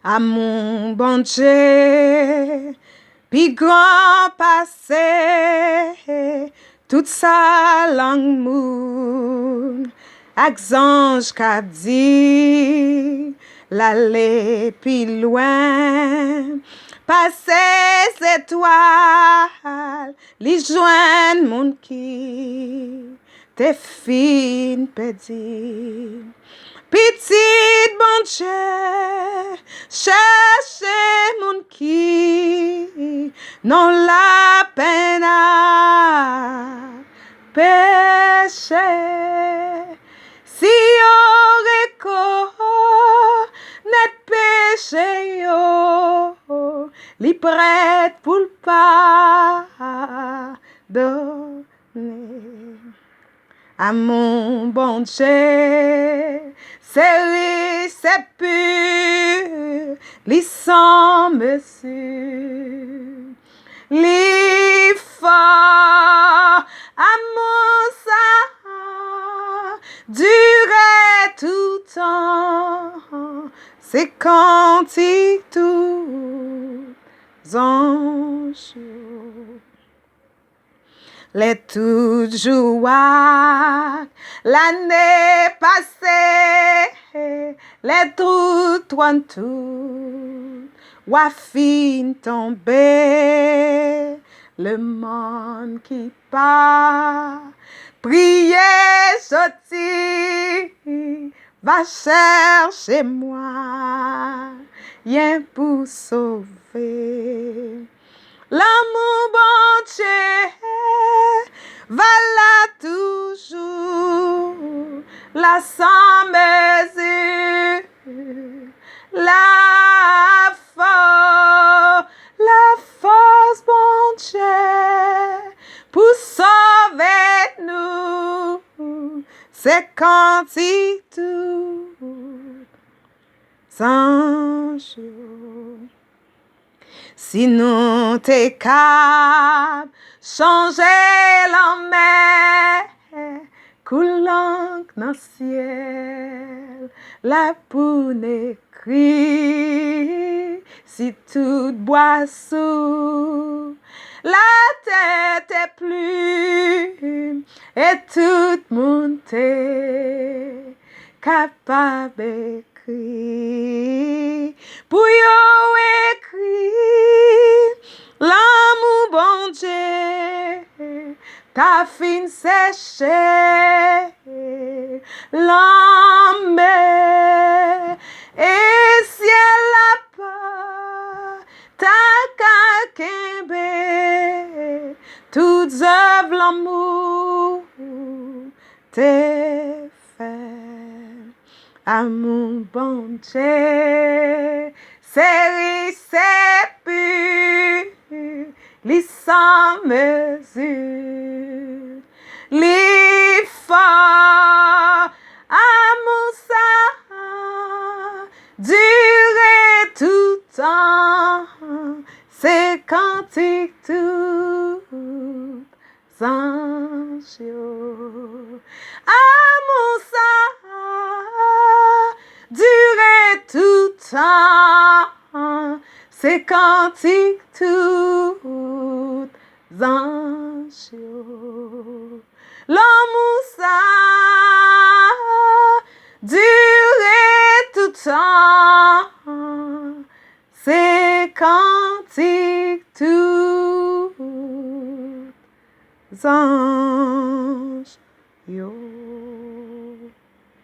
Amou Bondye, pi gran pase, tout sa langue moun, ak zanj ka di, l'aller pi loin, pase étoile, li joine moun ki, te fin pedi. Petit Bondye, cherche moun ki, non la peine à pécher. Si yo reconnaît péché yo, li prête pour le pardonner. Amou Bondye, c'est pur, li sans mesure, li fort, amour ça, durer tout temps, c'est cantique tout zanj. Les tout jouac, l'année passée, les tout, wa fin tomber, le monde qui part, prier sorti, va chercher moi, rien pour sauver. L'amour Bondye, va là toujours, la sans mesure, la force Bondye, pour sauver nous, c'est cantique tout zanj. Si nous t'es cap, changer la mer, coulant dans le ciel, la poune écrit, si tout boisseau, la tête est plume, et tout monde est capable d'écrire, pour yo écrit, l'amour Bondye, ta fin séché, l'homme et ciel la pas, ta kakembe, toutes œuvres l'amour t'es fait. Amou Bondye, c'est pur, li sans mesure, li fort, amour ça, durer tout temps, c'est cantique tout zanj. Amour ça, durer tout temps, c'est cantique tout zanj. L'amour ça, durer tout temps, c'est cantique tout zanj.